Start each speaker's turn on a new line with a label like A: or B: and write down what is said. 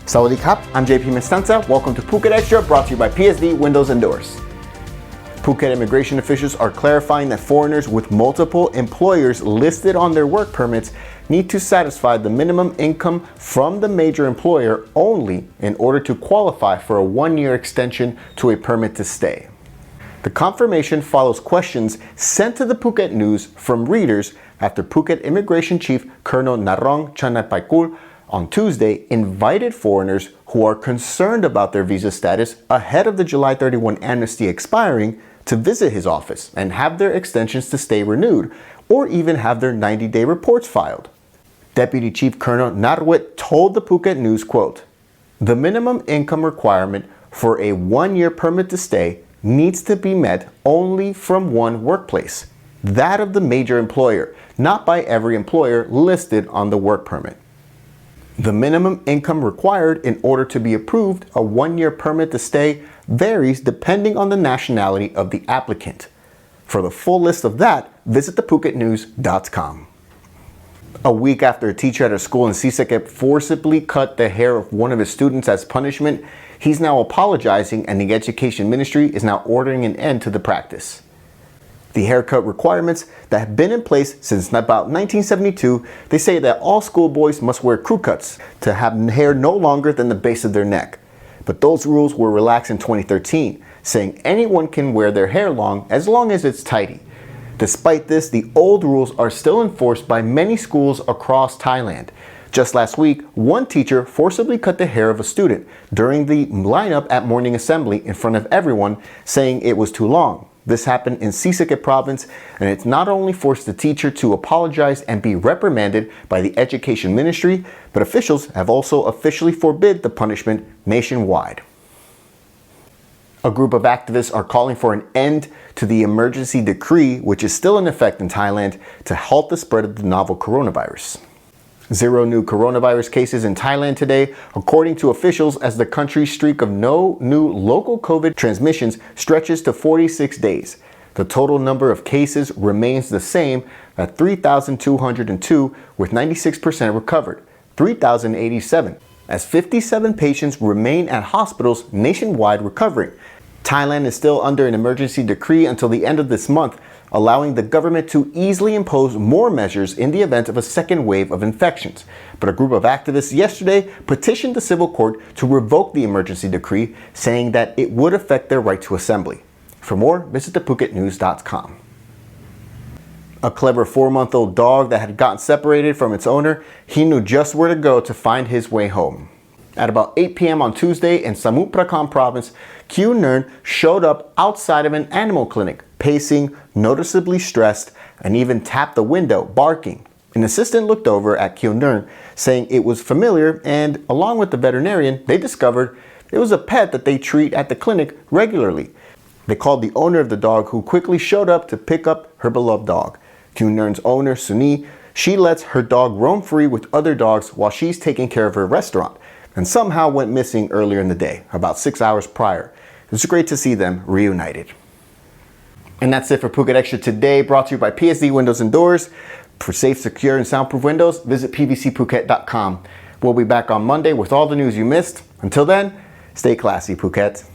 A: Sawadee Kap, I'm JP Mestanza. Welcome to Phuket Extra, brought to you by PSD Windows and Doors. Phuket immigration officials are clarifying that foreigners with multiple employers listed on their work permits need to satisfy the minimum income from the major employer only in order to qualify for a one-year extension to a permit to stay. The confirmation follows questions sent to the Phuket News from readers after Phuket Immigration Chief Colonel Narong Chanapaikul on Tuesday invited foreigners who are concerned about their visa status ahead of the July 31 amnesty expiring to visit his office and have their extensions to stay renewed, or even have their 90-day reports filed. Deputy Chief Colonel Narwit told the Phuket News, quote, "The minimum income requirement for a one-year permit to stay needs to be met only from one workplace, that of the major employer, not by every employer listed on the work permit. The minimum income required in order to be approved a one-year permit to stay varies depending on the nationality of the applicant. For the full list of that, visit thephuketnews.com. A week after a teacher at a school in Sisaket forcibly cut the hair of one of his students as punishment, he's now apologizing and the Education Ministry is now ordering an end to the practice. The haircut requirements that have been in place since about 1972, they say that all schoolboys must wear crew cuts to have hair no longer than the base of their neck. But those rules were relaxed in 2013, saying anyone can wear their hair long as it's tidy. Despite this, the old rules are still enforced by many schools across Thailand. Just last week, one teacher forcibly cut the hair of a student during the lineup at morning assembly in front of everyone, saying it was too long. This happened in Sisaket province, and it's not only forced the teacher to apologize and be reprimanded by the Education Ministry, but officials have also officially forbid the punishment nationwide. A group of activists are calling for an end to the emergency decree, which is still in effect in Thailand, to halt the spread of the novel coronavirus. 0 new coronavirus cases in Thailand today, according to officials, as the country's streak of no new local COVID transmissions stretches to 46 days. The total number of cases remains the same at 3,202, with 96% recovered, 3,087, as 57 patients remain at hospitals nationwide recovering. Thailand is still under an emergency decree until the end of this month, allowing the government to easily impose more measures in the event of a second wave of infections. But a group of activists yesterday petitioned the civil court to revoke the emergency decree, saying that it would affect their right to assembly. For more, visit thephuketnews.com. A clever 4-month-old dog that had gotten separated from its owner, he knew just where to go to find his way home. At about 8 p.m. on Tuesday in Samut Prakan province, Kyu Nern showed up outside of an animal clinic, pacing, noticeably stressed, and even tapped the window, barking. An assistant looked over at Kyu Nern, saying it was familiar, and along with the veterinarian, they discovered it was a pet that they treat at the clinic regularly. They called the owner of the dog, who quickly showed up to pick up her beloved dog. Kyu Nern's owner, Suni, she lets her dog roam free with other dogs while she's taking care of her restaurant, and somehow went missing earlier in the day, about 6 hours prior. It's great to see them reunited. And that's it for Phuket Extra today, brought to you by PSD Windows and Doors. For safe, secure, and soundproof windows, visit pvcphuket.com. We'll be back on Monday with all the news you missed. Until then, stay classy, Phuket.